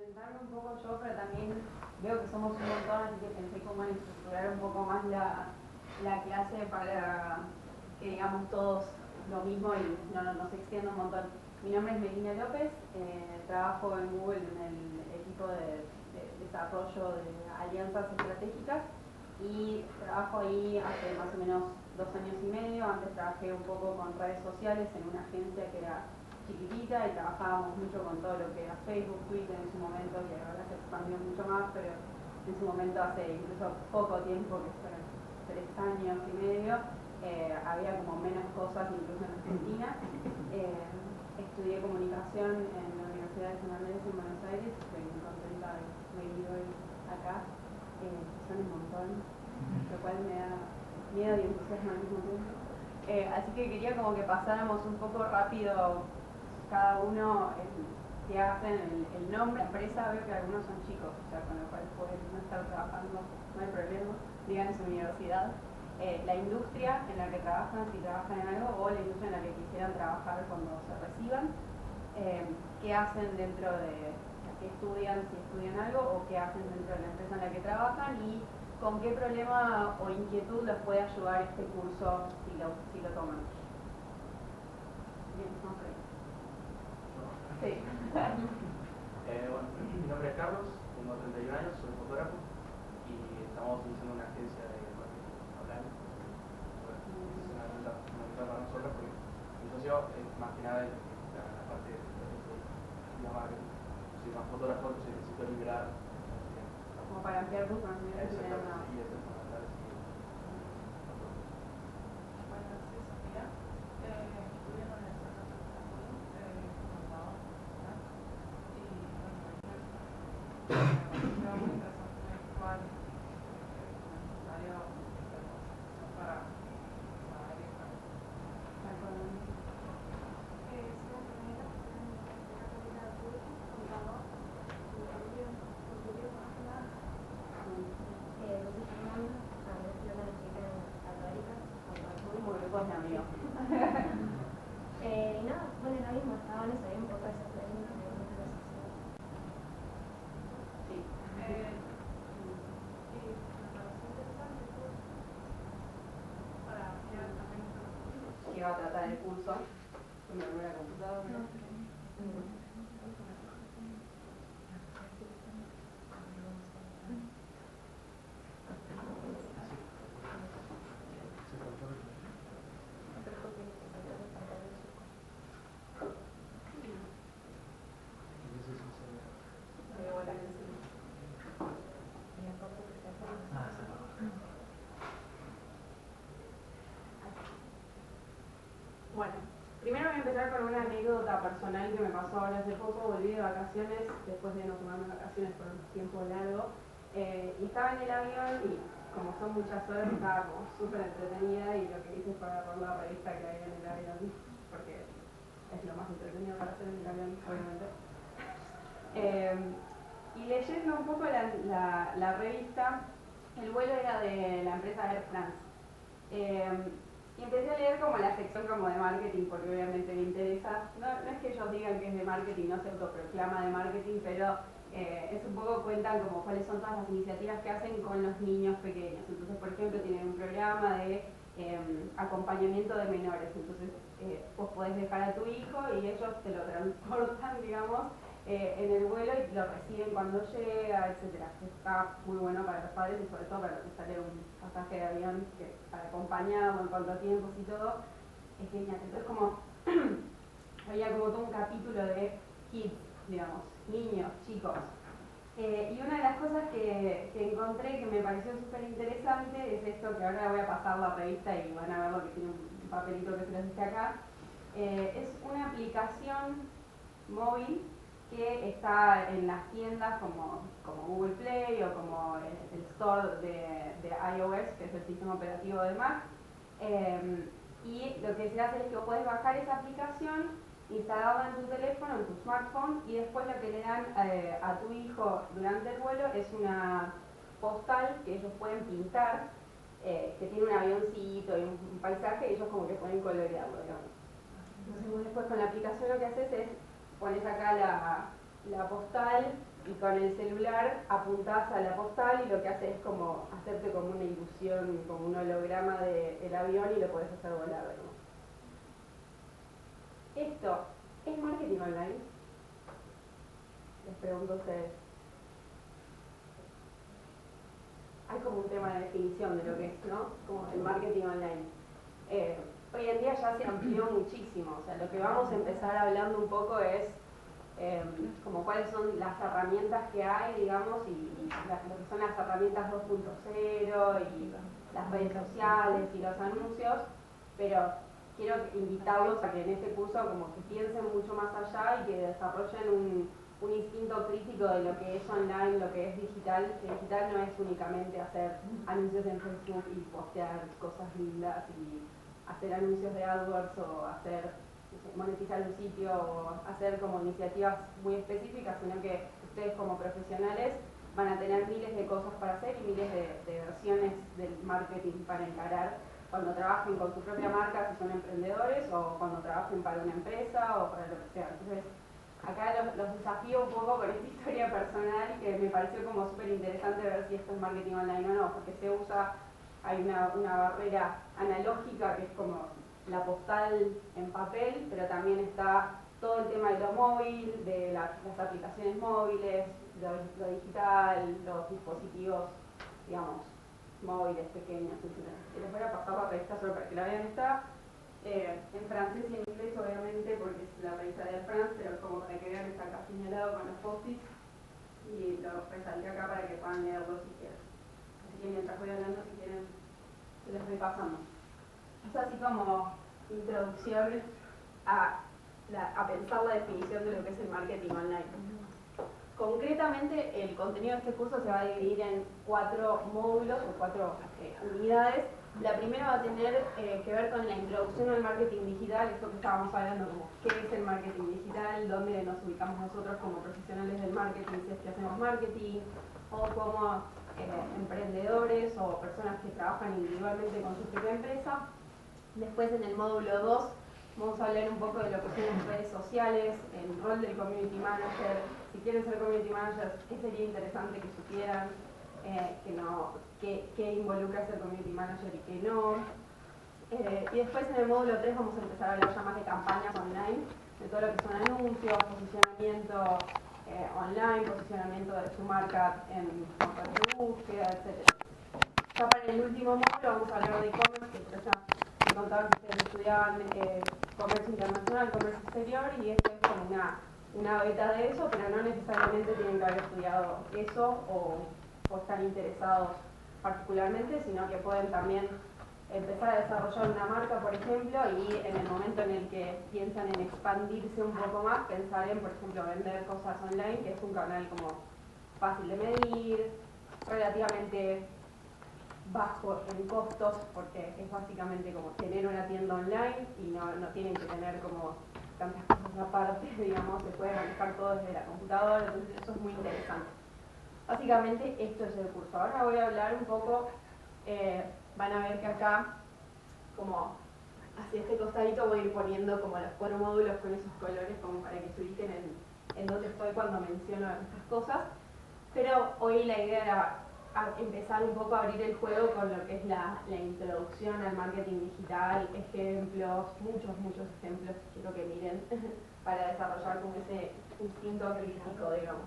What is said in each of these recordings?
presentarme un poco yo, pero también veo que somos un montón, así que pensé cómo estructurar un poco más la clase para que digamos todos lo mismo y no se extienda un montón. Mi nombre es Melina López, trabajo en Google en el equipo de desarrollo de alianzas estratégicas y trabajo ahí hace más o menos 2 años y medio. Antes trabajé un poco con redes sociales en una agencia que era chiquitita y trabajábamos mucho con todo lo que era Facebook, Twitter en su momento, que ahora se expandió mucho más, pero en su momento hace incluso poco tiempo, que fueron 3 años y medio, había como menos cosas incluso en Argentina. Estudié comunicación en la Universidad de San Andrés en Buenos Aires, estoy muy contenta de venir hoy acá, son un montón, lo cual me da miedo y entusiasmo al mismo tiempo. Así que quería como que pasáramos un poco rápido cada uno que hacen el nombre, la empresa. Veo que algunos son chicos, o sea, con lo cual pueden no estar trabajando, no hay problema, digan en su universidad. La industria en la que trabajan, si trabajan en algo, o la industria en la que quisieran trabajar cuando se reciban. Qué hacen dentro de, qué estudian, si estudian algo, o qué hacen dentro de la empresa en la que trabajan, y con qué problema o inquietud les puede ayudar este curso si lo toman. Bien, vamos por ahí. Sí. Bueno, mi nombre es Carlos, tengo 31 años, soy fotógrafo y estamos iniciando una agencia de marketing online. Bueno, esta es una herramienta fundamental para nosotros porque mi socio es más que nada la parte de marketing. Soy más fotógrafo, entonces necesito liberar. Como para ampliar tus conocimientos. Exactamente, sí, eso es fundamental. Sí. Bueno, soy Sofía, estudio en la Universidad Católica de Colón, contaba, y bueno, me muy interesante virtual, necesario para saber y para. Como grupos de amigos. Y nada, bueno, ahora mismo estaban eso, hay un poco de esas preguntas de Sí. Y me pareció interesante para ampliar también un poco. ¿Qué va a tratar el curso? Me voy a la computadora. Bueno, primero voy a empezar con una anécdota personal que me pasó ahora hace poco. Volví de vacaciones, después de no tomarme vacaciones por un tiempo largo, y estaba en el avión y como son muchas horas estaba como súper entretenida, y lo que hice fue agarrar la revista que había en el avión, porque es lo más entretenido para hacer en el avión, obviamente. Y leyendo un poco la revista, el vuelo era de la empresa Air France. Y empecé a leer como la sección como de marketing, porque obviamente me interesa. No es que ellos digan que es de marketing, no se autoproclama de marketing, pero es un poco, cuentan como cuáles son todas las iniciativas que hacen con los niños pequeños. Entonces, por ejemplo, tienen un programa de acompañamiento de menores. Entonces, vos podés dejar a tu hijo y ellos te lo transportan, digamos, en el vuelo, y lo reciben cuando llega, etc. Está muy bueno para los padres y sobre todo para los que sale un pasaje de avión, que para acompañarlo en cuanto a tiempos y todo, es genial. Entonces, como había como todo un capítulo de kids, digamos, niños, chicos. Y una de las cosas que encontré que me pareció súper interesante es esto, que ahora voy a pasar la revista y van a ver lo que tiene un papelito que se les dice acá. Es una aplicación móvil que está en las tiendas como Google Play o como el store de iOS, que es el sistema operativo de Mac. Y lo que se hace es que vos podés bajar esa aplicación, instalarla en tu teléfono, en tu smartphone, y después lo que le dan a tu hijo durante el vuelo es una postal que ellos pueden pintar, que tiene un avioncito y un paisaje, y ellos como que pueden colorearlo, digamos. Entonces vos después con la aplicación lo que haces es pones acá la postal, y con el celular apuntás a la postal y lo que hace es como hacerte como una ilusión, como un holograma del avión y lo podés hacer volar, ¿no? ¿Esto es marketing online? Les pregunto a ustedes. Hay como un tema de definición de lo que es, ¿no? Como el marketing online. Hoy en día ya se amplió muchísimo, o sea, lo que vamos a empezar hablando un poco es como cuáles son las herramientas que hay, digamos, y lo que son las herramientas 2.0 y las redes sociales y los anuncios, pero quiero invitarlos a que en este curso como que piensen mucho más allá y que desarrollen un instinto crítico de lo que es online, lo que es digital, que digital no es únicamente hacer anuncios en Facebook y postear cosas lindas y hacer anuncios de AdWords o hacer, no sé, monetizar un sitio o hacer como iniciativas muy específicas, sino que ustedes como profesionales van a tener miles de cosas para hacer y miles de versiones del marketing para encarar cuando trabajen con su propia marca, si son emprendedores, o cuando trabajen para una empresa o para lo que sea. Entonces, acá los desafío un poco con esta historia personal que me pareció como súper interesante ver si esto es marketing online o no, porque se usa, hay una barrera analógica que es como la postal en papel, pero también está todo el tema de lo móvil, de las aplicaciones móviles, lo digital, los dispositivos, digamos, móviles pequeños, etc. Y les voy a pasar la revista solo para que la vean. Está en francés y en inglés, obviamente, porque es la revista de France, pero como para que vean que está acá señalado con los post-its y lo resalté acá para que puedan leerlo si quieren. Así que mientras voy hablando, si quieren, se les voy pasando. Es así como introducción a pensar la definición de lo que es el marketing online. Concretamente, el contenido de este curso se va a dividir en 4 módulos o 4 unidades. La primera va a tener que ver con la introducción al marketing digital, esto que estábamos hablando, como qué es el marketing digital, dónde nos ubicamos nosotros como profesionales del marketing, si es que hacemos marketing, o como emprendedores o personas que trabajan individualmente con su propia empresa. Después, en el módulo 2, vamos a hablar un poco de lo que son las redes sociales, el rol del community manager. Si quieren ser community managers, ¿qué sería interesante que supieran? ¿Qué involucra ser community manager y qué no? Y después en el módulo 3 vamos a empezar a hablar ya más de campañas online, de todo lo que son anuncios, posicionamiento online, posicionamiento de su marca en motores de búsqueda, etc. Ya para el último módulo vamos a hablar de e-commerce, que ya me contaban que ustedes estudiaban comercio internacional, comercio exterior, y esto es como una beta de eso, pero no necesariamente tienen que haber estudiado eso o estar interesados particularmente, sino que pueden también empezar a desarrollar una marca, por ejemplo, y en el momento en el que piensan en expandirse un poco más, pensar en, por ejemplo, vender cosas online, que es un canal como fácil de medir, relativamente bajo en costos, porque es básicamente como tener una tienda online y no tienen que tener como tantas cosas aparte, digamos, se puede manejar todo desde la computadora, entonces eso es muy interesante. Básicamente esto es el curso. Ahora voy a hablar un poco, van a ver que acá, como hacia este costadito voy a ir poniendo como los 4 módulos con esos colores como para que se ubiquen en dónde estoy cuando menciono estas cosas, pero hoy la idea era empezar un poco a abrir el juego con lo que es la introducción al marketing digital, ejemplos, muchos ejemplos que quiero que miren para desarrollar como ese instinto crítico, digamos.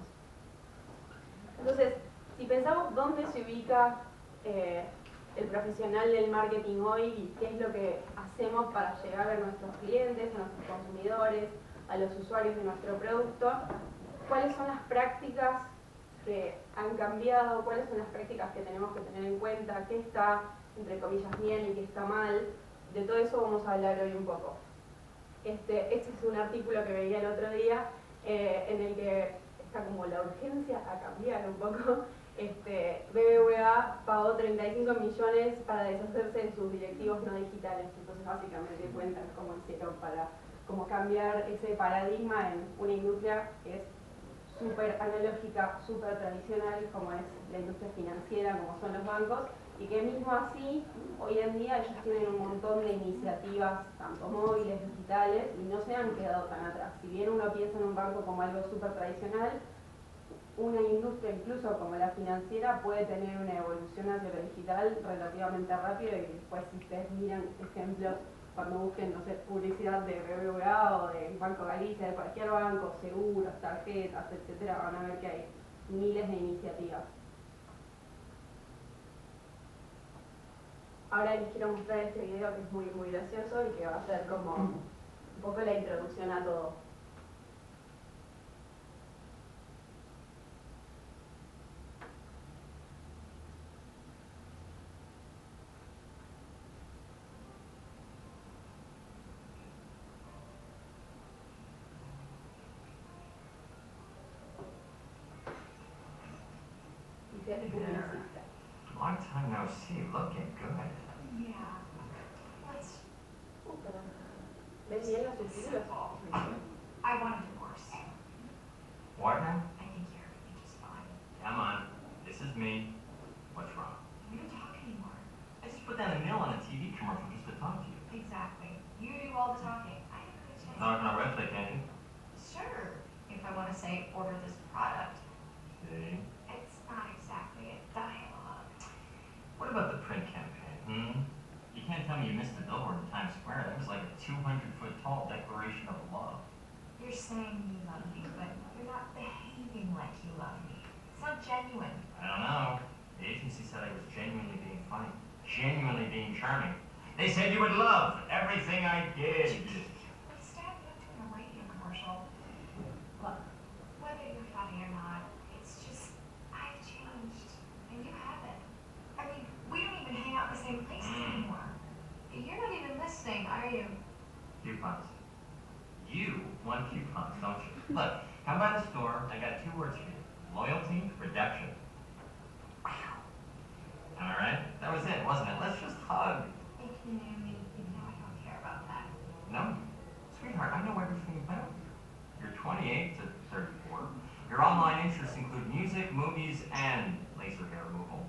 Entonces, si pensamos dónde se ubica el profesional del marketing hoy y qué es lo que hacemos para llegar a nuestros clientes, a nuestros consumidores, a los usuarios de nuestro producto, cuáles son las prácticas que han cambiado, cuáles son las prácticas que tenemos que tener en cuenta, qué está, entre comillas, bien y qué está mal. De todo eso vamos a hablar hoy un poco. Este es un artículo que veía el otro día en el que está como la urgencia a cambiar un poco. BBVA pagó 35 millones para deshacerse de sus directivos no digitales. Entonces básicamente cuentan cómo hicieron para cambiar ese paradigma en una industria que es súper analógica, súper tradicional, como es la industria financiera, como son los bancos, y que mismo así, hoy en día ellos tienen un montón de iniciativas, tanto móviles, digitales, y no se han quedado tan atrás. Si bien uno piensa en un banco como algo súper tradicional, una industria incluso como la financiera puede tener una evolución hacia lo digital relativamente rápida, y después si ustedes miran ejemplos cuando busquen, no sé, publicidad de BBVA o de Banco Galicia, de cualquier banco, seguros, tarjetas, etcétera, van a ver que hay miles de iniciativas. Ahora les quiero mostrar este video que es muy, muy gracioso y que va a ser como un poco la introducción a todo. Long time no see, looking good. Yeah. Let's ¿Ves bien los subtítulos? I want a divorce. What now? I think you're just fine. Come on, this is me. What's wrong? We don't talk anymore. I just put down a mill on a TV commercial just to talk to you. Exactly. You do all the talking. I haven't had a chance. Talk on our website, can't you? Sure. If I want to say order this product. See? It's not exactly a dialogue. What about the print campaign, You can't tell me you missed the billboard in Times Square. That was like a 200-foot tall declaration of love. You're saying you love me, but you're not behaving like you love me. It's not genuine. I don't know. The agency said I was genuinely being funny. Genuinely being charming. They said you would love everything I did. What's that up to in a radio commercial? What? Whether you're funny or not, it's just, I've changed, and you haven't. I mean, we don't even hang out in the same places anymore. You're not even listening, are you? Coupons. You want coupons, don't you? Look, come by the store. I got 2 words for you. Loyalty, redemption. Wow. Am I right? That was it, wasn't it? Let's just hug. If you knew me, you'd know I don't care about that. No? Sweetheart, I know everything about you. You're 28 to 34. Your online interests include music, movies, and laser hair removal.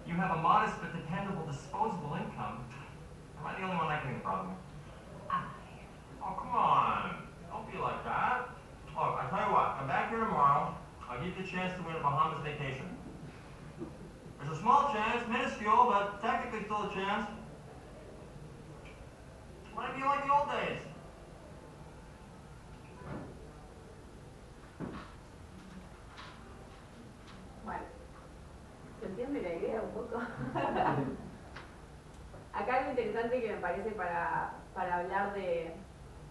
You have a modest but dependable disposable income. Am I the only one I can have a problem with? Oh, come on. Don't be like that. Look, I tell you what, come back here tomorrow. I'll give you a chance to win a Bahamas vacation. There's a small chance, minuscule, but technically still a chance. Might be like the old days. Bueno, ¿se entiende la idea un poco? Acá algo interesante que me parece para hablar de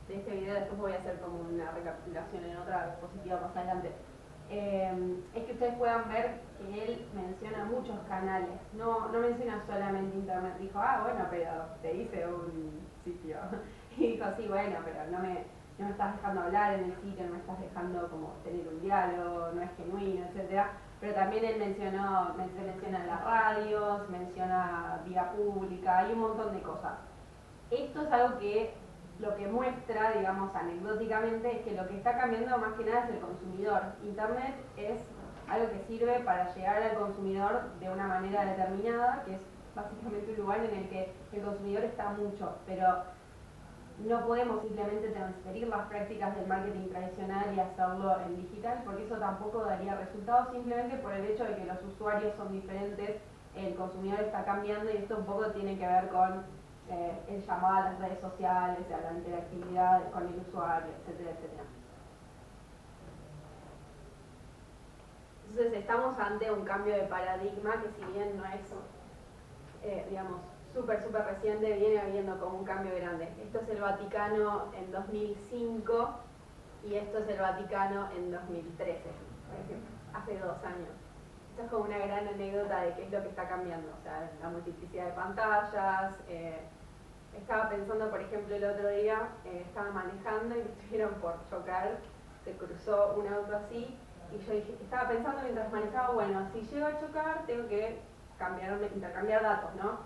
este video, después voy a hacer como una recapitulación en otra diapositiva más adelante, es que ustedes puedan ver que él menciona muchos canales, no menciona solamente internet. Dijo, bueno, pero te hice un sitio, y dijo, sí, bueno, pero no me estás dejando hablar en el sitio, no me estás dejando como tener un diálogo, no es genuino, etcétera. Pero también él menciona las radios, menciona vía pública, hay un montón de cosas. Esto es algo que lo que muestra, digamos, anecdóticamente, es que lo que está cambiando más que nada es el consumidor. Internet es algo que sirve para llegar al consumidor de una manera determinada, que es básicamente un lugar en el que el consumidor está mucho, pero no podemos simplemente transferir las prácticas del marketing tradicional y hacerlo en digital, porque eso tampoco daría resultados, simplemente por el hecho de que los usuarios son diferentes, el consumidor está cambiando, y esto un poco tiene que ver con el llamado a las redes sociales, a la interactividad con el usuario, etcétera, etcétera. Entonces estamos ante un cambio de paradigma que, si bien no es, digamos, súper reciente, viene habiendo como un cambio grande. Esto es el Vaticano en 2005 y esto es el Vaticano en 2013, por ejemplo, hace 2 años. Esto es como una gran anécdota de qué es lo que está cambiando, o sea, la multiplicidad de pantallas. Estaba pensando, por ejemplo, el otro día, estaba manejando y me estuvieron por chocar, se cruzó un auto así, y yo estaba pensando mientras manejaba, bueno, si llego a chocar tengo que intercambiar datos, ¿no?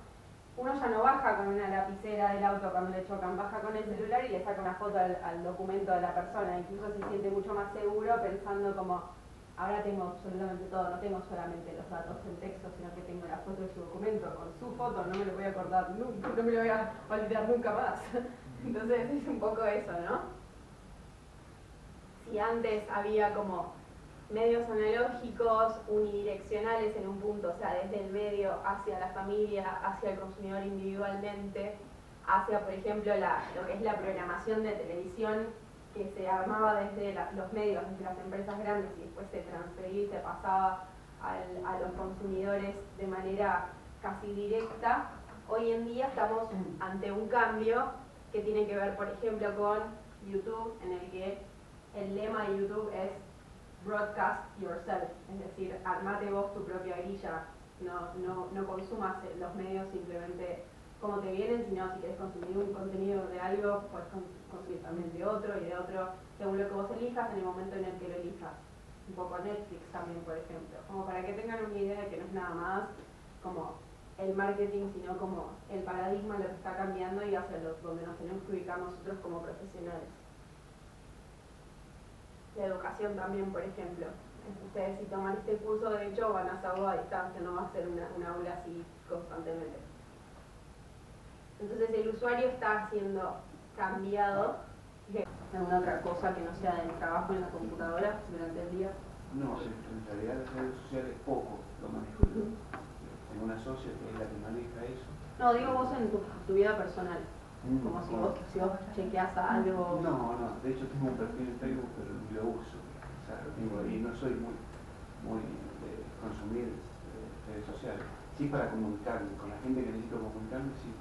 Uno ya no baja con una lapicera del auto cuando le chocan, baja con el celular y le saca una foto al documento de la persona, incluso se siente mucho más seguro pensando como, ahora tengo absolutamente todo, no tengo solamente los datos en texto, sino que tengo la foto de su documento, con su foto, no me lo voy a acordar nunca, no me lo voy a olvidar nunca más. Entonces es un poco eso, ¿no? Si antes había como medios analógicos, unidireccionales en un punto, o sea, desde el medio hacia la familia, hacia el consumidor individualmente, hacia, por ejemplo, lo que es la programación de televisión que se armaba desde los medios, desde las empresas grandes y después se transfería y se pasaba a los consumidores de manera casi directa. Hoy en día estamos ante un cambio que tiene que ver, por ejemplo, con YouTube, en el que el lema de YouTube es broadcast yourself, es decir, armate vos tu propia grilla, no consumas los medios simplemente como te vienen, sino si querés consumir un contenido de algo, puedes consumir también de otro y de otro, según lo que vos elijas en el momento en el que lo elijas. Un poco Netflix también, por ejemplo, como para que tengan una idea de que no es nada más como el marketing, sino como el paradigma lo que está cambiando y hacia donde nos tenemos que ubicar nosotros como profesionales. La educación también, por ejemplo. Ustedes si toman este curso, de hecho, van a hacerlo a distancia, no va a ser una aula así constantemente. Entonces el usuario está siendo cambiado. ¿Alguna otra cosa que no sea del trabajo en la computadora durante el día? No, en realidad las redes sociales poco lo manejo yo. Tengo una socia que es la que maneja eso. No, digo vos en tu vida personal. Como si vos chequeas algo. No, de hecho tengo un perfil en Facebook, pero ni lo uso. O sea, lo tengo ahí, no soy muy de consumir redes sociales. Sí, para comunicarme, con la gente que necesito comunicarme, sí,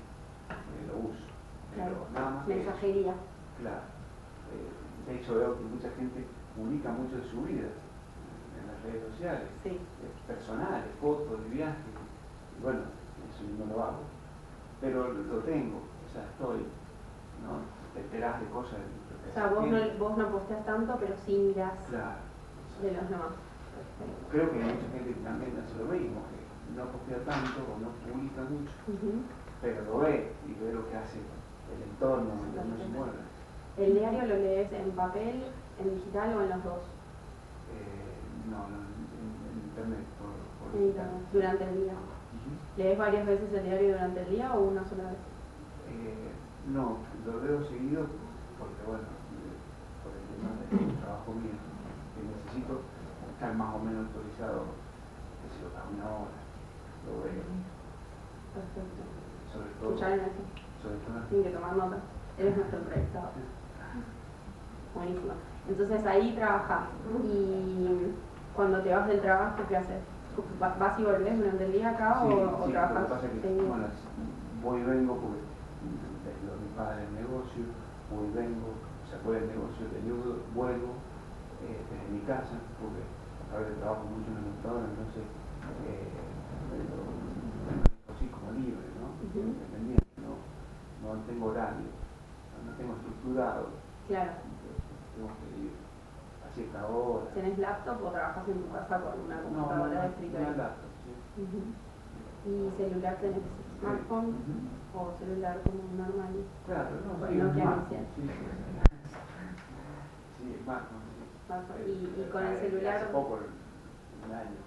lo uso. Pero Claro. nada más. Mensajería. Claro. De hecho veo que mucha gente publica mucho de su vida en las redes sociales, Sí. Personales, fotos de viajes. Y bueno, eso no lo hago. Pero lo tengo, o sea, estoy, ¿no? Te enterás de cosas. O sea, vos no posteas tanto, pero sí mirás Claro. de los demás. Creo que hay mucha gente que también hace lo mismo, que no postea tanto o no publica mucho, pero lo ve y ve lo que hace el entorno donde uno se mueve. ¿El diario lo lees en papel, en digital o en los dos? No, en internet, por Internet, durante el día. ¿Lees varias veces el diario durante el día o una sola vez? No, lo leo seguido porque, bueno, por el tema del trabajo mío, que necesito estar más o menos actualizado, que si lo hago una hora, lo veo. Perfecto. Sobre todo. ¿Escucharon eso? Sobre todo. Tienen que tomar nota. Eres nuestro entrevistado. Buenísimo. Entonces ahí trabajás. Y cuando te vas del trabajo, ¿qué haces? ¿Vas y volvés durante el día acá o trabajas? Lo que pasa es que, bueno, voy y vengo porque desde mi padre el negocio, voy y vengo, se fue el negocio de nudo, vuelvo desde mi casa, porque a veces trabajo mucho en el computadora, entonces así como libre, ¿no? Independiente, no tengo horario, no tengo estructurado. Claro. Tengo que ir a cierta hora. ¿Tenés laptop o trabajas en tu casa con una computadora de escritorio? No, laptop, sí. ¿Y celular tenés smartphone o celular como normal? Claro, no, Con sí, Nokia smartphone, 1100. sí, smartphone, sí. Y con el celular. Hace poco, un año.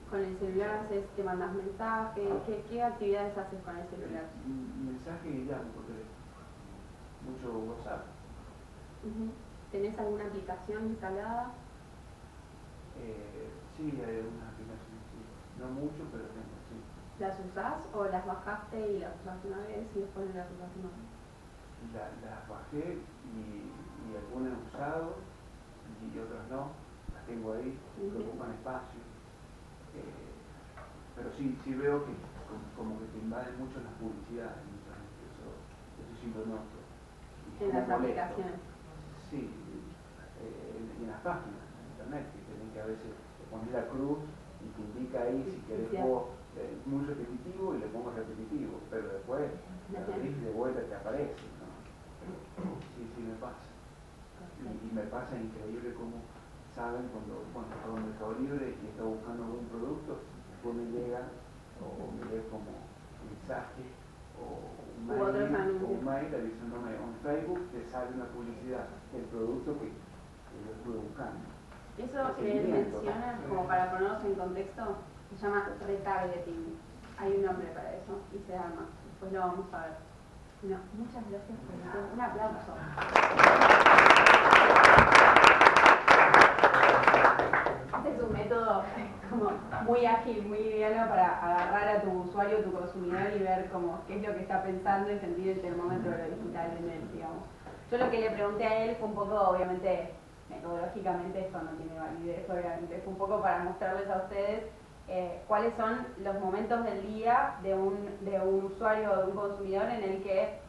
Con el celular te mandas mensajes. ¿Qué actividades haces con el celular? Mensaje y llamo por teléfono. Mucho WhatsApp. ¿Tenés alguna aplicación instalada? Sí, hay algunas aplicaciones, sí. No mucho, pero tengo, sí. ¿Las usás o las bajaste y las usaste una vez y después no las usaste más? Las bajé y algunas he usado y otras no. Las tengo ahí, que ocupan espacio. Pero sí veo que como que te invaden mucho las publicidades, muchas veces. Eso sí lo noto. En las aplicaciones. Sí, en las páginas de internet, que tienen que a veces poner la cruz y te indica ahí si querés vos muy repetitivo y le pongo repetitivo, pero después la abrís de vuelta te aparece, ¿no? Sí me pasa. Y me pasa increíble cómo saben cuando estoy en Mercado Libre y estoy buscando algún producto, después me llega o me llega como un mensaje o un mail avisándome en Facebook que sale una publicidad del producto que yo estuve buscando. Eso que él menciona, como para ponernos en contexto, se llama retargeting. Hay un nombre para eso y se llama. Después lo vamos a ver. No, muchas gracias por el tiempo. Un aplauso. como muy ágil, muy liviano para agarrar a tu usuario, tu consumidor y ver como qué es lo que está pensando y sentir el termómetro de lo digital en él, digamos. Yo lo que le pregunté a él fue un poco, obviamente, metodológicamente esto no tiene validez, obviamente, fue un poco para mostrarles a ustedes cuáles son los momentos del día de un usuario o de un consumidor en el que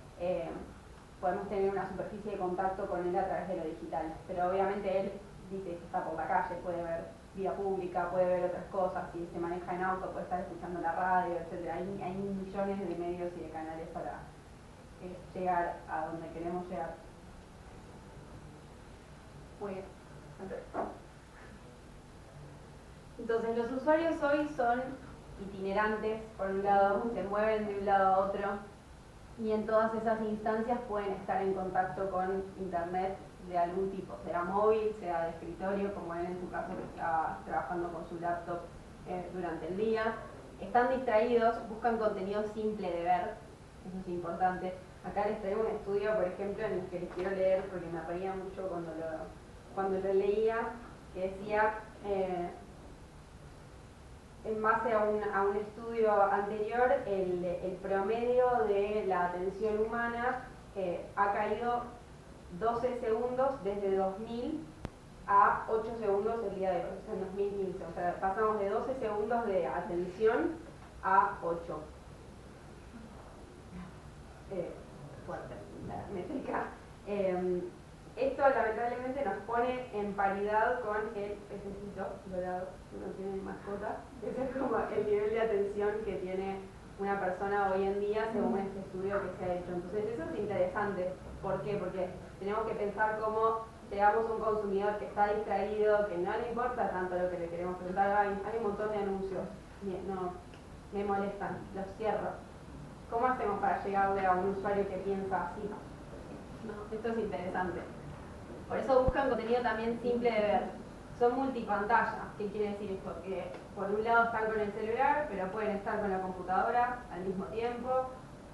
podemos tener una superficie de contacto con él a través de lo digital. Pero obviamente él dice que está por la calle, puede ver vía pública, puede ver otras cosas, si se maneja en auto puede estar escuchando la radio, etc. Hay millones de medios y de canales para llegar a donde queremos llegar. Muy bien. Entonces los usuarios hoy son itinerantes, por un lado, se mueven de un lado a otro y en todas esas instancias pueden estar en contacto con internet de algún tipo, sea móvil, sea de escritorio, como él en su caso que está trabajando con su laptop durante el día. Están distraídos, buscan contenido simple de ver, eso es importante. Acá les traigo un estudio, por ejemplo, en el que les quiero leer porque me reía mucho cuando lo leía, que decía, en base a un estudio anterior, el promedio de la atención humana ha caído 12 segundos desde 2000 a 8 segundos el día de hoy, o sea, en 2015. O sea, pasamos de 12 segundos de atención a 8. Fuerte la métrica. Esto lamentablemente nos pone en paridad con el pececito dorado que no tiene mascota. Ese es como el nivel de atención que tiene una persona hoy en día según este estudio que se ha hecho. Entonces eso es interesante. ¿Por qué? Porque tenemos que pensar cómo llegamos a un consumidor que está distraído, que no le importa tanto lo que le queremos preguntar. Hay un montón de anuncios, no, me molestan, los cierro. ¿Cómo hacemos para llegarle a un usuario que piensa así? No, esto es interesante. Por eso buscan contenido también simple de ver. Son multipantalla. ¿Qué quiere decir esto? Que por un lado están con el celular, pero pueden estar con la computadora al mismo tiempo,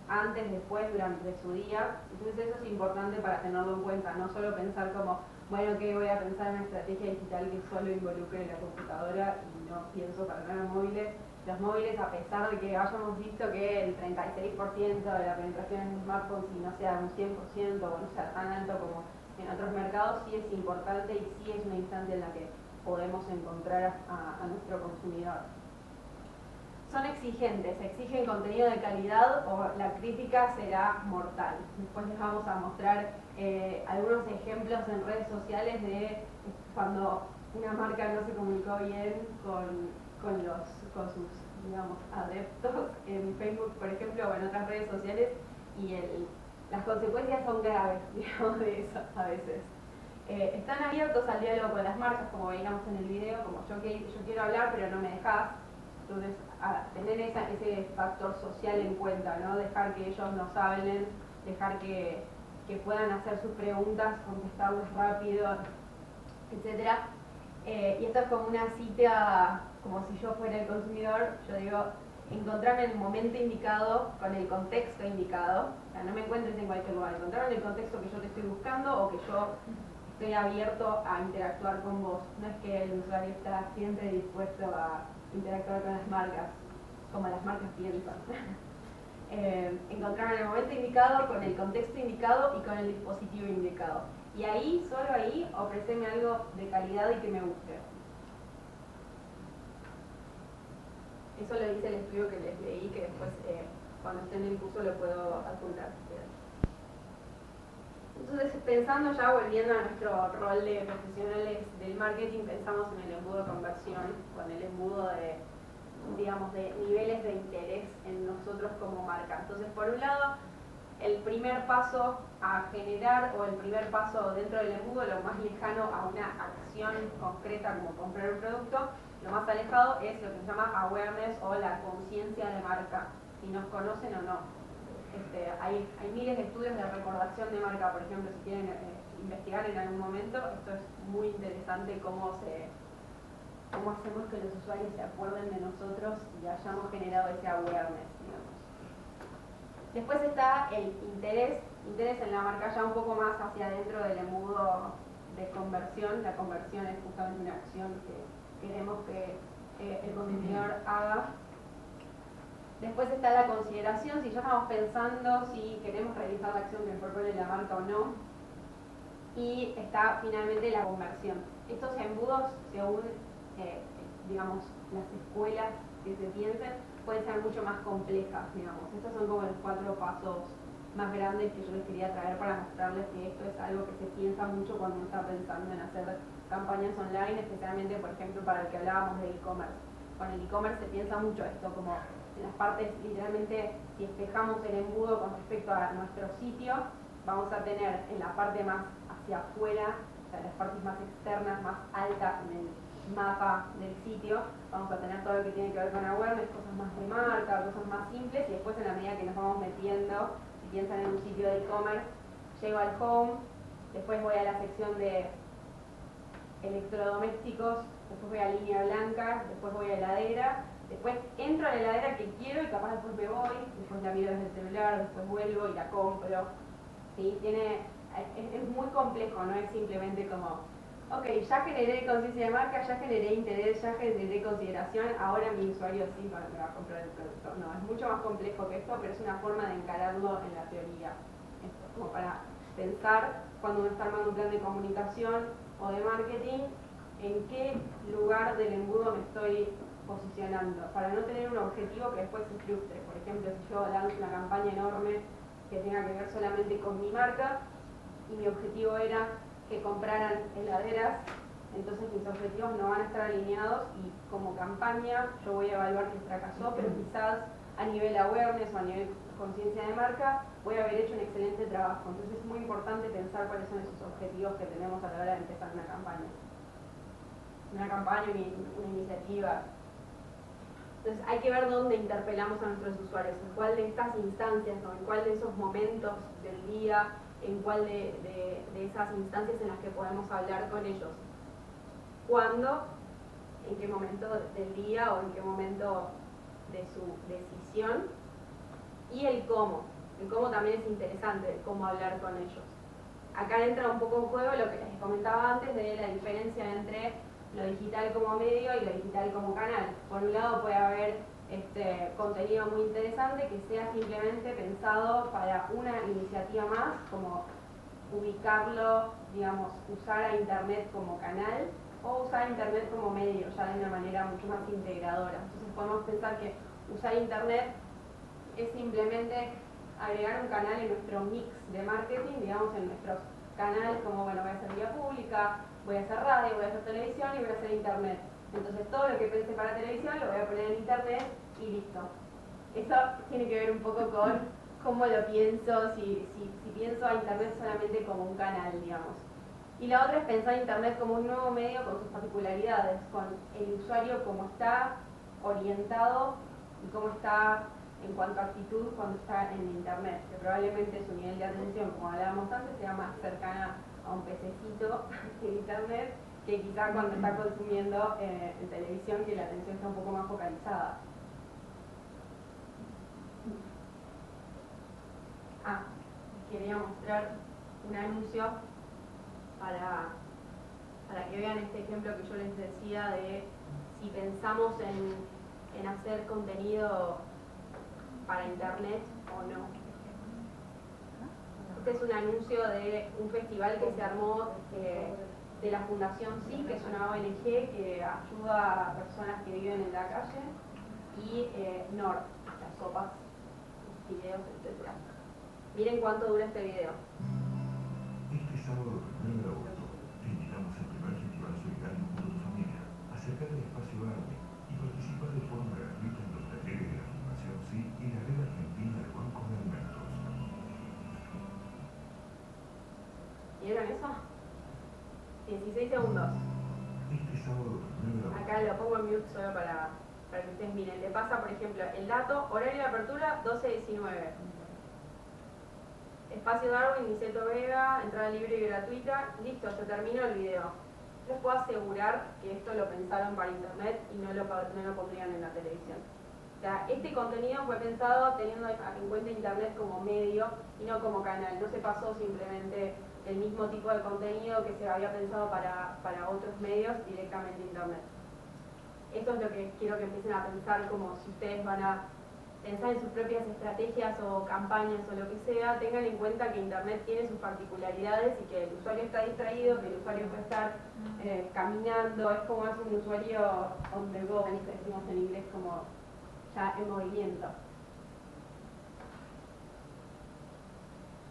antes, después, durante su día. Entonces eso es importante para tenerlo en cuenta, no solo pensar como, bueno, que voy a pensar en una estrategia digital que solo involucre la computadora y no pienso para nada en móviles. Los móviles, a pesar de que hayamos visto que el 36% de la penetración en smartphones, si no sea un 100% o no sea tan alto como en otros mercados, sí es importante y sí es una instancia en la que podemos encontrar a nuestro consumidor. Son exigentes, exigen contenido de calidad o la crítica será mortal. Después les vamos a mostrar algunos ejemplos en redes sociales de cuando una marca no se comunicó bien con sus, digamos, adeptos en Facebook, por ejemplo, o en otras redes sociales, y las consecuencias son graves, digamos, de eso a veces. Están abiertos al diálogo con las marcas, como veíamos en el video, como yo quiero hablar pero no me dejás. Entonces, tener ese factor social en cuenta, ¿no? Dejar que ellos nos hablen, dejar que puedan hacer sus preguntas, contestarles rápido, etc. Y esto es como una cita, como si yo fuera el consumidor, yo digo, encontrarme en el momento indicado, con el contexto indicado, o sea, no me encuentres en cualquier lugar, encontrarme en el contexto que yo te estoy buscando o que yo estoy abierto a interactuar con vos. No es que el usuario está siempre dispuesto a interactuar con las marcas, como las marcas piensan. Encontrarme en el momento indicado, con el contexto indicado y con el dispositivo indicado. Y ahí, solo ahí, ofrecerme algo de calidad y que me guste. Eso lo dice el estudio que les leí, que después, cuando esté en el curso, lo puedo adjuntar. Entonces, pensando ya, volviendo a nuestro rol de profesionales del marketing, pensamos en el embudo de conversión, con el embudo de, digamos, de niveles de interés en nosotros como marca. Entonces, por un lado, el primer paso a generar, o el primer paso dentro del embudo, lo más lejano a una acción concreta como comprar un producto, lo más alejado es lo que se llama awareness o la conciencia de marca, si nos conocen o no. Hay miles de estudios de recordación de marca, por ejemplo, si quieren investigar en algún momento, esto es muy interesante cómo hacemos que los usuarios se acuerden de nosotros y hayamos generado ese awareness, digamos. Después está el interés en la marca ya un poco más hacia adentro del embudo de conversión. La conversión es justamente una acción queremos que el consumidor haga. Después está la consideración, si ya estamos pensando si queremos realizar la acción que propone la marca o no. Y está finalmente la conversión. Estos embudos, según digamos, las escuelas que se piensen, pueden ser mucho más complejas, digamos. Estos son como los 4 pasos más grandes que yo les quería traer para mostrarles que esto es algo que se piensa mucho cuando uno está pensando en hacer campañas online, especialmente, por ejemplo, para el que hablábamos del e-commerce. Con el e-commerce se piensa mucho esto, como en las partes, literalmente, si espejamos el embudo con respecto a nuestro sitio, vamos a tener en la parte más hacia afuera, o sea, las partes más externas, más altas en el mapa del sitio, vamos a tener todo lo que tiene que ver con awareness, cosas más de marca, cosas más simples, y después en la medida que nos vamos metiendo, si piensan en un sitio de e-commerce, llego al home, después voy a la sección de electrodomésticos, después voy a línea blanca, después voy a heladera, después entro a la heladera que quiero y capaz después me voy, después la miro desde el celular, después vuelvo y la compro. ¿Sí? Es muy complejo, no es simplemente como, ok, ya generé conciencia de marca, ya generé interés, ya generé consideración, ahora mi usuario sí me va a comprar el producto. No, es mucho más complejo que esto, pero es una forma de encararlo en la teoría. Esto, como para pensar cuando uno está armando un plan de comunicación o de marketing, en qué lugar del embudo me estoy posicionando, para no tener un objetivo que después se frustre. Por ejemplo, si yo lanzo una campaña enorme que tenga que ver solamente con mi marca y mi objetivo era que compraran heladeras, entonces mis objetivos no van a estar alineados y como campaña yo voy a evaluar que fracasó, pero quizás a nivel awareness o a nivel conciencia de marca voy a haber hecho un excelente trabajo. Entonces es muy importante pensar cuáles son esos objetivos que tenemos a la hora de empezar una campaña, una iniciativa. Entonces hay que ver dónde interpelamos a nuestros usuarios, en cuál de estas instancias, ¿no? En cuál de esos momentos del día, en cuál de esas instancias en las que podemos hablar con ellos. ¿Cuándo? ¿En qué momento del día o en qué momento de su decisión? Y el cómo. El cómo también es interesante, cómo hablar con ellos. Acá entra un poco en juego lo que les comentaba antes de la diferencia entre lo digital como medio y lo digital como canal. Por un lado puede haber contenido muy interesante que sea simplemente pensado para una iniciativa más, como ubicarlo, digamos, usar a internet como canal o usar a internet como medio, ya de una manera mucho más integradora. Entonces podemos pensar que usar internet es simplemente agregar un canal en nuestro mix de marketing, digamos, en nuestros canales como, bueno, voy a hacer vía pública, voy a hacer radio, voy a hacer televisión y voy a hacer internet. Entonces todo lo que pensé para televisión lo voy a poner en internet y listo. Eso tiene que ver un poco con cómo lo pienso, si pienso a internet solamente como un canal, digamos. Y la otra es pensar internet como un nuevo medio con sus particularidades, con el usuario cómo está orientado y cómo está en cuanto a actitud cuando está en internet, que probablemente su nivel de atención, como hablábamos antes, sea más cercana a un pececito en internet que quizá cuando está consumiendo en televisión, que la atención está un poco más focalizada. Quería mostrar un anuncio para que vean este ejemplo que yo les decía de si pensamos en hacer contenido para internet o no. Este es un anuncio de un festival que se armó de la Fundación Sí, que es una ONG que ayuda a personas que viven en la calle, y NOR, las sopas, videos, etc. Miren cuánto dura este video. Este sábado 1 de agosto te invitamos al primer festival solidario junto a tu familia. Acércate al espacio Arme y participa de forma gratuita en los talleres de la Fundación Sí y la Red Argentina de Bancos de Alimentos. ¿Vieron eso? 16 segundos. Este sábado 1 de agosto. Acá lo pongo en mute solo para que ustedes miren. Le pasa, por ejemplo, el dato, horario de apertura 12:19. Espacio Darwin, Niceto Vega, entrada libre y gratuita. Listo, se terminó el video. Les puedo asegurar que esto lo pensaron para internet y no lo pondrían en la televisión. O sea, este contenido fue pensado teniendo en cuenta internet como medio y no como canal. No se pasó simplemente el mismo tipo de contenido que se había pensado para otros medios directamente a internet. esto es lo que quiero que empiecen a pensar, como si ustedes van a pensar en sus propias estrategias o campañas o lo que sea, tengan en cuenta que Internet tiene sus particularidades y que el usuario está distraído, que el usuario puede estar caminando, es como es un usuario on the go, decimos en inglés, como ya en movimiento.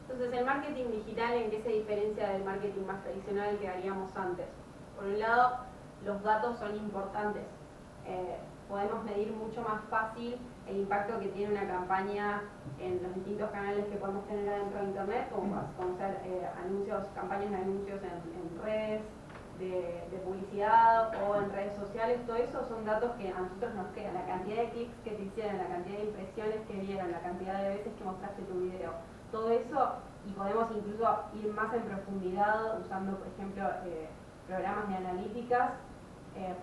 Entonces, el marketing digital, ¿en qué se diferencia del marketing más tradicional que haríamos antes? Por un lado, los datos son importantes. Podemos medir mucho más fácil el impacto que tiene una campaña en los distintos canales que podemos tener adentro de Internet, como conocer anuncios, campañas de anuncios en redes, de publicidad o en redes sociales. Todo eso son datos que a nosotros nos quedan. La cantidad de clics que te hicieron, la cantidad de impresiones que vieron, la cantidad de veces que mostraste tu video. Todo eso, y podemos incluso ir más en profundidad usando, por ejemplo, programas de analíticas.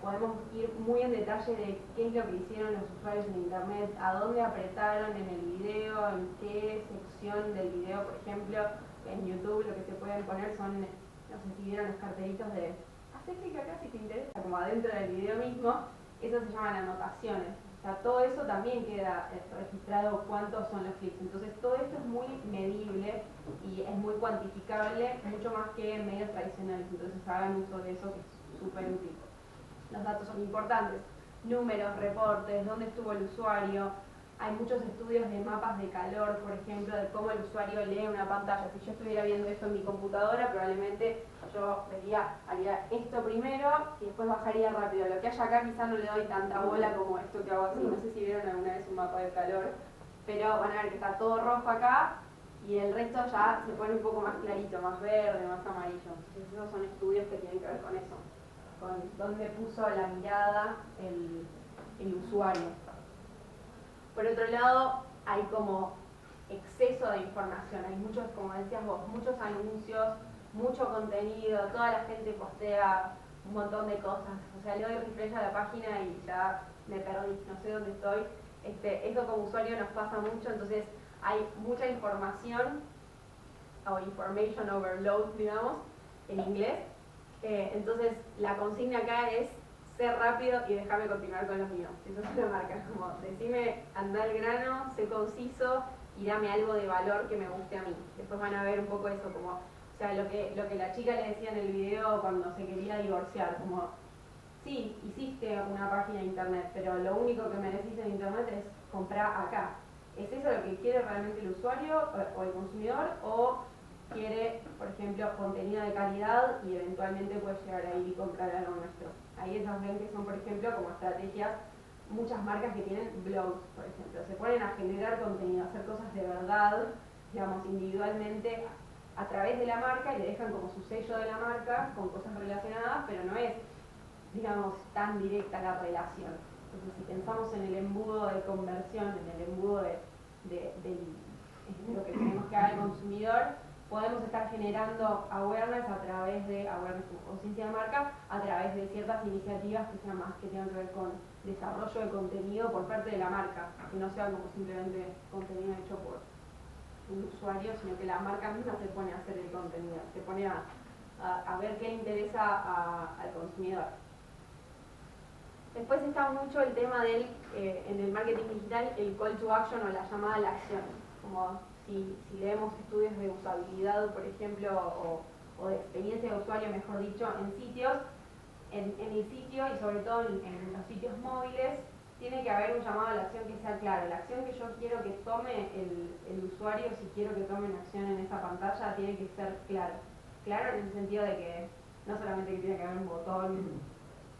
Podemos ir muy en detalle de qué es lo que hicieron los usuarios en Internet, a dónde apretaron en el video, en qué sección del video, por ejemplo. En YouTube lo que se pueden poner son, no sé si vieron los cartelitos de haz clic acá si te interesa, como adentro del video mismo. Eso se llaman anotaciones. O sea, todo eso también queda registrado cuántos son los clics. Entonces todo esto es muy medible y es muy cuantificable, mucho más que en medios tradicionales. Entonces hagan uso de eso, que es súper útil. Los datos son importantes. Números, reportes, dónde estuvo el usuario. Hay muchos estudios de mapas de calor, por ejemplo, de cómo el usuario lee una pantalla. Si yo estuviera viendo esto en mi computadora, probablemente yo haría esto primero y después bajaría rápido. Lo que hay acá quizás no le doy tanta bola como esto que hago así. No sé si vieron alguna vez un mapa de calor, pero van a ver que está todo rojo acá y el resto ya se pone un poco más clarito, más verde, más amarillo. Entonces esos son estudios que tienen que ver con eso, con dónde puso la mirada el usuario. Por otro lado, hay como exceso de información, hay muchos, como decías vos, muchos anuncios, mucho contenido, toda la gente postea un montón de cosas. O sea, le doy refresh a la página y ya me perdí, no sé dónde estoy. Eso como usuario nos pasa mucho, entonces hay mucha información, o information overload, digamos, en inglés. Entonces la consigna acá es ser rápido y déjame continuar con los míos. Eso es una marca, como decime, anda al grano, sé conciso y dame algo de valor que me guste a mí. Después van a ver un poco eso, como, o sea, lo que la chica le decía en el video cuando se quería divorciar, como, sí, hiciste una página de internet, pero lo único que merecís en internet es comprar acá. ¿Es eso lo que quiere realmente el usuario o el consumidor? ¿O quiere, por ejemplo, contenido de calidad y eventualmente puede llegar a ir y comprar algo nuestro? Ahí esas ven que son, por ejemplo, como estrategias, muchas marcas que tienen blogs, por ejemplo. Se ponen a generar contenido, a hacer cosas de verdad, digamos, individualmente a través de la marca y le dejan como su sello de la marca con cosas relacionadas, pero no es, digamos, tan directa la relación. Entonces, si pensamos en el embudo de conversión, en el embudo de lo que tenemos que haga el consumidor, podemos estar generando awareness a través de, conciencia de marca, a través de ciertas iniciativas que sean más, que tengan que ver con desarrollo de contenido por parte de la marca, que no sea como simplemente contenido hecho por un usuario, sino que la marca misma se pone a hacer el contenido, se pone a ver qué le interesa al consumidor. Después está mucho el tema del, en el marketing digital, el call to action o la llamada a la acción. Como si leemos estudios de usabilidad, por ejemplo, o de experiencia de usuario, mejor dicho, en sitios, en el sitio y sobre todo en los sitios móviles, tiene que haber un llamado a la acción que sea claro. La acción que yo quiero que tome el usuario, si quiero que tome una acción en esa pantalla, tiene que ser claro. Claro en el sentido de que no solamente que tiene que haber un botón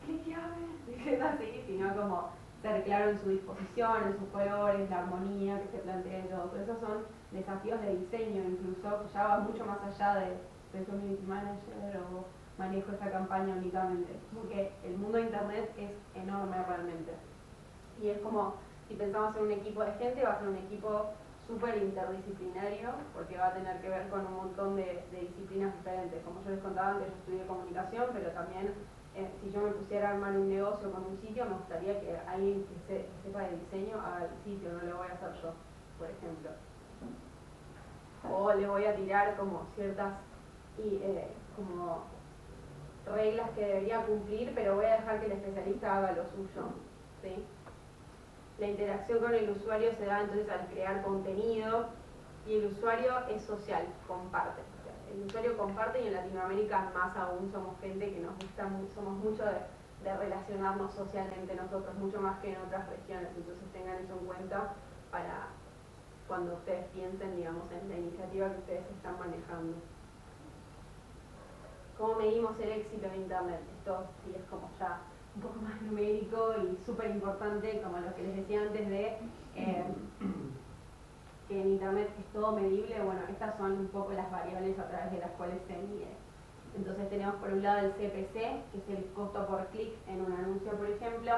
cliqueame, así, sino como ser claro en su disposición, en sus colores, la armonía que se plantea y todo. Pero esos son desafíos de diseño incluso, que ya va mucho más allá de soy community manager o manejo esa campaña únicamente. Porque el mundo de internet es enorme realmente. Y es como, si pensamos en un equipo de gente, va a ser un equipo súper interdisciplinario, porque va a tener que ver con un montón de disciplinas diferentes. Como yo les contaba antes, yo estudié comunicación, pero también si yo me pusiera a armar un negocio con un sitio, me gustaría que alguien que sepa de diseño haga el sitio, no lo voy a hacer yo, por ejemplo. O le voy a tirar como ciertas como reglas que debería cumplir, pero voy a dejar que el especialista haga lo suyo, ¿sí? La interacción con el usuario se da entonces al crear contenido, y el usuario es social, comparte. O sea, el usuario comparte, y en Latinoamérica más aún somos gente que nos gusta, somos mucho de relacionarnos socialmente nosotros, mucho más que en otras regiones. Entonces tengan eso en cuenta para cuando ustedes piensen, digamos, en la iniciativa que ustedes están manejando. ¿Cómo medimos el éxito en Internet? Esto sí es como ya un poco más numérico y súper importante, como lo que les decía antes de que en Internet es todo medible. Bueno, estas son un poco las variables a través de las cuales se mide. Entonces tenemos por un lado el CPC, que es el costo por clic en un anuncio, por ejemplo.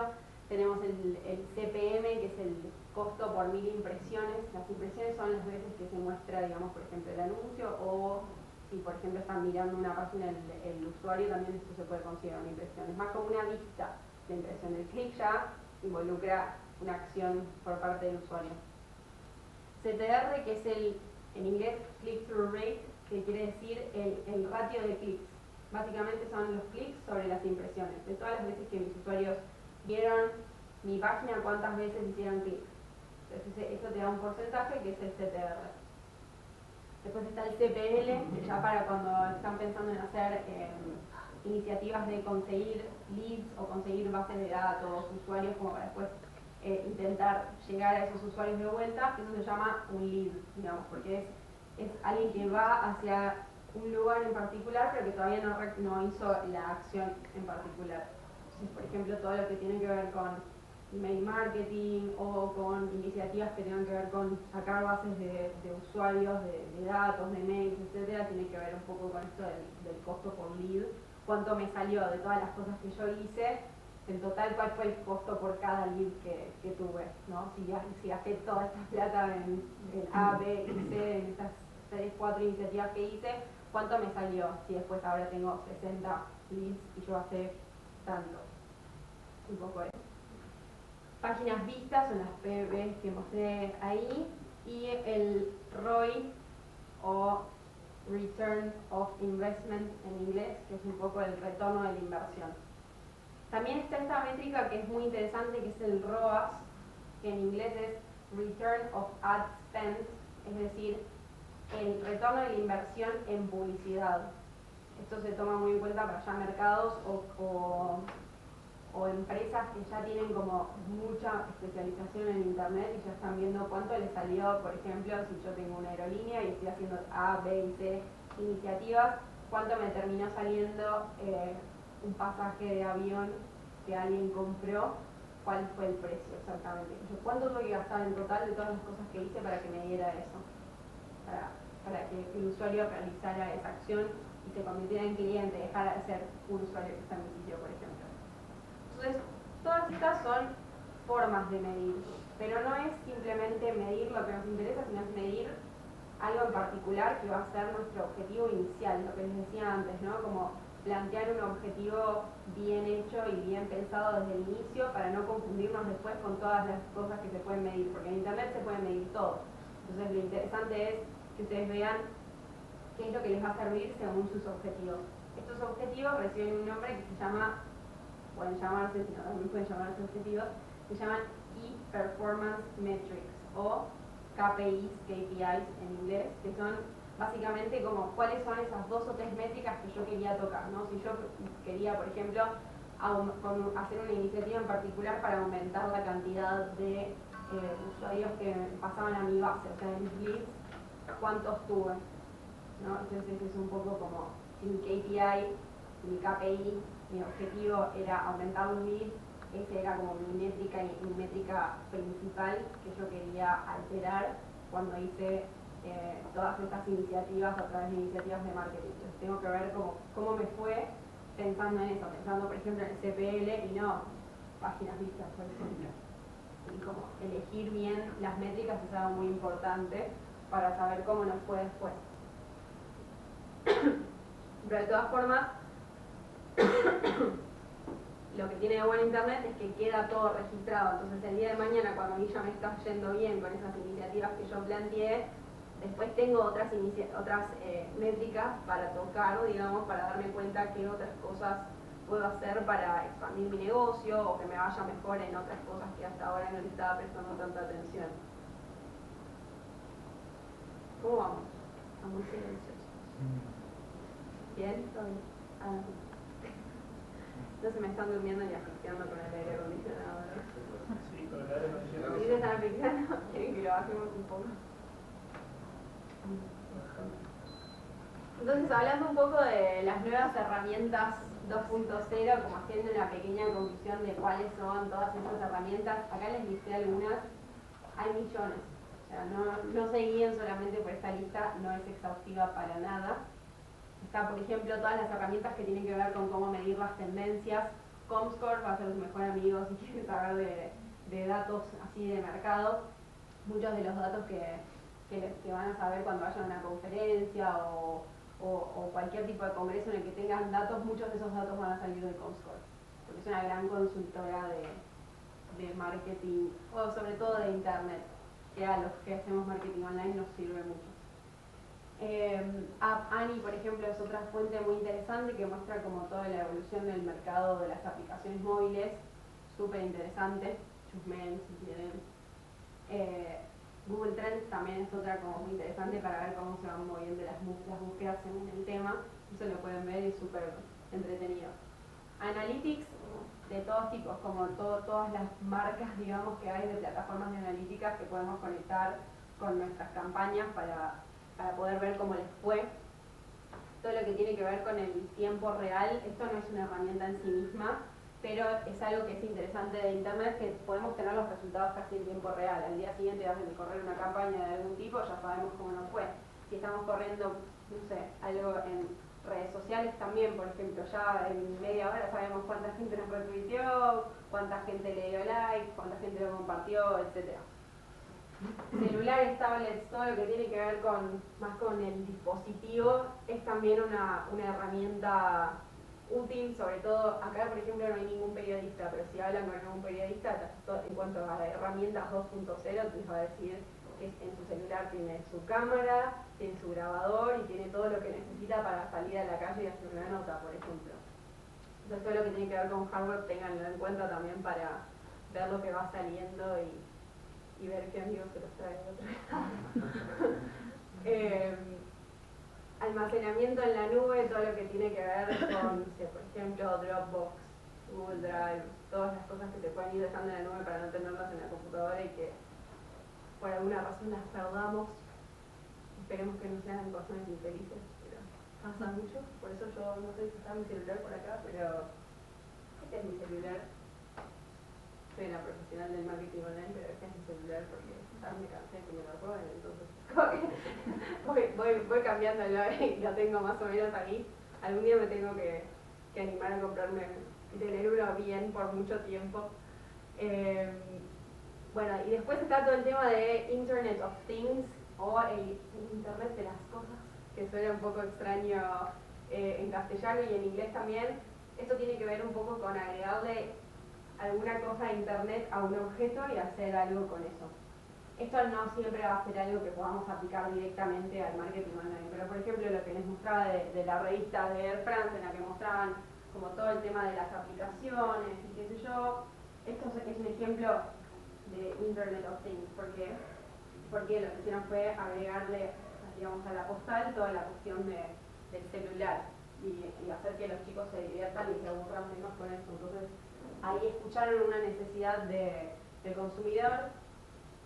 Tenemos el CPM, que es el costo por 1000 impresiones. Las impresiones son las veces que se muestra, digamos, por ejemplo, el anuncio, o si por ejemplo están mirando una página el usuario, también esto se puede considerar una impresión. Es más como una vista de impresión. El clic ya involucra una acción por parte del usuario. CTR, que es en inglés click-through rate, que quiere decir el ratio de clics. Básicamente son los clics sobre las impresiones. De todas las veces que mis usuarios vieron mi página, cuántas veces hicieron clic. Entonces eso te da un porcentaje, que es el CTR. Después está el CPL, que ya para cuando están pensando en hacer iniciativas de conseguir leads o conseguir bases de datos, usuarios, como para después intentar llegar a esos usuarios de vuelta. Eso se llama un lead, digamos, porque es alguien que va hacia un lugar en particular, pero que todavía no hizo la acción en particular. Entonces, por ejemplo, todo lo que tiene que ver con email marketing o con iniciativas que tengan que ver con sacar bases de usuarios, de datos, de mails, etcétera, tiene que ver un poco con esto del costo por lead. Cuánto me salió de todas las cosas que yo hice, en total cuál fue el costo por cada lead que tuve, ¿no? Si gasté toda esta plata en A, B y C, en estas 3, 4 iniciativas que hice, ¿cuánto me salió? Si después ahora tengo 60 leads y yo gasté tanto. Un poco eso. Páginas vistas son las PV que mostré ahí, y el ROI o Return of Investment en inglés, que es un poco el retorno de la inversión. También está esta métrica que es muy interesante, que es el ROAS, que en inglés es Return of Ad Spend, es decir, el retorno de la inversión en publicidad. Esto se toma muy en cuenta para ya mercados o empresas que ya tienen como mucha especialización en internet y ya están viendo cuánto les salió, por ejemplo, si yo tengo una aerolínea y estoy haciendo A, B y C iniciativas, cuánto me terminó saliendo un pasaje de avión que alguien compró, cuál fue el precio exactamente. ¿Cuánto tuve que gastar en total de todas las cosas que hice para que me diera eso? Para que el usuario realizara esa acción y se convirtiera en cliente, dejara de ser un usuario que está en mi sitio, por ejemplo. Entonces, todas estas son formas de medir, pero no es simplemente medir lo que nos interesa, sino es medir algo en particular que va a ser nuestro objetivo inicial, lo que les decía antes, ¿no? Como plantear un objetivo bien hecho y bien pensado desde el inicio para no confundirnos después con todas las cosas que se pueden medir, porque en internet se puede medir todo. Entonces lo interesante es que ustedes vean qué es lo que les va a servir según sus objetivos. Estos objetivos reciben un nombre que se llama, pueden llamarse, sino también pueden llamarse objetivos, se llaman Key Performance Metrics o KPIs, KPIs en inglés, que son básicamente como cuáles son esas 2 o 3 métricas que yo quería tocar, ¿no? Si yo quería, por ejemplo, hacer una iniciativa en particular para aumentar la cantidad de usuarios que pasaban a mi base, o sea, de mis leads, ¿cuántos tuve? ¿No? Entonces ese es un poco como, si mi KPI, mi KPI, mi objetivo era aumentar los leads, esa era como mi métrica principal que yo quería alterar cuando hice todas estas iniciativas a través de iniciativas de marketing. Entonces tengo que ver cómo me fue pensando en eso, pensando por ejemplo en el CPL y no páginas vistas, por ejemplo. Y como elegir bien las métricas es algo muy importante para saber cómo nos fue después. Pero de todas formas, lo que tiene de bueno internet es que queda todo registrado. Entonces el día de mañana, cuando a mí ya me está yendo bien con esas iniciativas que yo planteé, Después tengo otras métricas para tocar, digamos, para darme cuenta qué otras cosas puedo hacer para expandir mi negocio o que me vaya mejor en otras cosas que hasta ahora no le estaba prestando tanta atención. ¿Cómo vamos? Estamos muy silenciosos. ¿Bien? ¿Todo bien? Ah, no se me están durmiendo ni asfixiando con el aire acondicionado, ¿verdad? Sí, con el aire acondicionado. ¿Sí se están asfixiando? ¿Quieren que lo bajemos un poco? Entonces, hablando un poco de las nuevas herramientas 2.0, como haciendo una pequeña conclusión de cuáles son todas estas herramientas, acá les listé algunas, hay millones. O sea, no se guíen solamente por esta lista, no es exhaustiva para nada. Está, por ejemplo, todas las herramientas que tienen que ver con cómo medir las tendencias. Comscore va a ser su mejor amigo si quieren saber de datos así de mercado. Muchos de los datos que van a saber cuando vayan a una conferencia o cualquier tipo de congreso en el que tengan datos, muchos de esos datos van a salir de Comscore, porque es una gran consultora de marketing, o sobre todo de internet, que a los que hacemos marketing online nos sirve mucho. App Annie, por ejemplo, es otra fuente muy interesante que muestra como toda la evolución del mercado de las aplicaciones móviles, súper interesante, chusmen si quieren. Google Trends también es otra como muy interesante para ver cómo se van moviendo las búsquedas según el tema, eso lo pueden ver y es súper entretenido. Analytics de todos tipos, como todas las marcas, digamos, que hay de plataformas de analíticas que podemos conectar con nuestras campañas para poder ver cómo les fue. Todo lo que tiene que ver con el tiempo real, esto no es una herramienta en sí misma, pero es algo que es interesante de internet, que podemos tener los resultados casi en tiempo real. Al día siguiente vas a correr una campaña de algún tipo, ya sabemos cómo nos fue. Si estamos corriendo, no sé, algo en redes sociales también, por ejemplo, ya en media hora sabemos cuánta gente nos retuiteó, cuánta gente le dio like, cuánta gente lo compartió, etc. Celulares, tablets, todo lo que tiene que ver más con el dispositivo es también una herramienta útil, sobre todo acá por ejemplo no hay ningún periodista, pero si hablan con algún periodista en cuanto a herramientas 2.0 les va a decir que en su celular tiene su cámara, tiene su grabador y tiene todo lo que necesita para salir a la calle y hacer una nota, por ejemplo. Entonces todo lo que tiene que ver con hardware tenganlo en cuenta también para ver lo que va saliendo y ver qué amigos se los trae de otro lado. Almacenamiento en la nube, todo lo que tiene que ver con, no sé, por ejemplo, Dropbox, Google Drive, todas las cosas que se pueden ir dejando en la nube para no tenerlas en la computadora y que por alguna razón las perdamos. Esperemos que no sean personas infelices, pero pasa mucho. Por eso yo no sé si está mi celular por acá, pero este es mi celular. Soy la profesional del marketing online, pero este es mi celular porque ya me cansé de que me lo roben, entonces voy cambiándolo y lo tengo más o menos ahí. Algún día me tengo que animar a comprarme y tener uno bien por mucho tiempo. Bueno, y después está todo el tema de Internet of Things o el Internet de las cosas, que suena un poco extraño en castellano y en inglés también. Esto tiene que ver un poco con agregarle alguna cosa a internet a un objeto y hacer algo con eso. Esto no siempre va a ser algo que podamos aplicar directamente al marketing online, pero por ejemplo lo que les mostraba de la revista de Air France, en la que mostraban como todo el tema de las aplicaciones y qué sé yo, esto es un ejemplo de Internet of Things, porque lo que hicieron fue agregarle, digamos, a la postal toda la cuestión del celular y hacer que los chicos se diviertan y se aburran menos con eso. Entonces ahí escucharon una necesidad del consumidor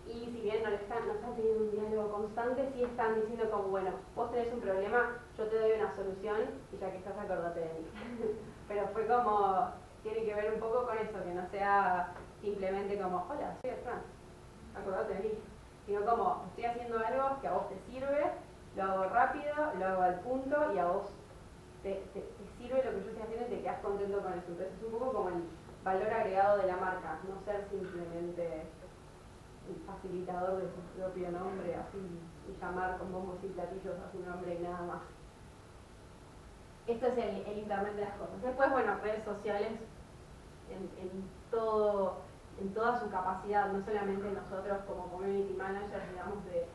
y si bien no están teniendo un diálogo constante, sí están diciendo como, bueno, vos tenés un problema, yo te doy una solución y ya que estás acordate de mí. Pero fue como, tiene que ver un poco con eso, que no sea simplemente como, hola, soy Fran, acordate de mí, sino como, estoy haciendo algo que a vos te sirve, lo hago rápido, lo hago al punto y a vos te sirve lo que yo estoy haciendo y te quedas contento con eso. Entonces es un poco como el valor agregado de la marca, no ser simplemente el facilitador de su propio nombre así y llamar con bombos y platillos a su nombre y nada más. Esto es el internet de las cosas. Después, bueno, redes sociales en toda su capacidad, no solamente nosotros como community managers, digamos, de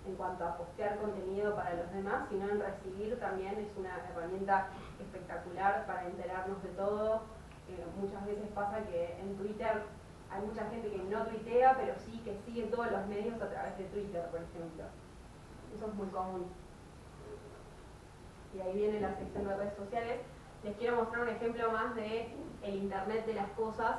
en cuanto a postear contenido para los demás, sino en recibir también. Es una herramienta espectacular para enterarnos de todo. Muchas veces pasa que en Twitter hay mucha gente que no tuitea, pero sí que sigue todos los medios a través de Twitter, por ejemplo. Eso es muy común. Y ahí viene la sección de redes sociales. Les quiero mostrar un ejemplo más de el Internet de las cosas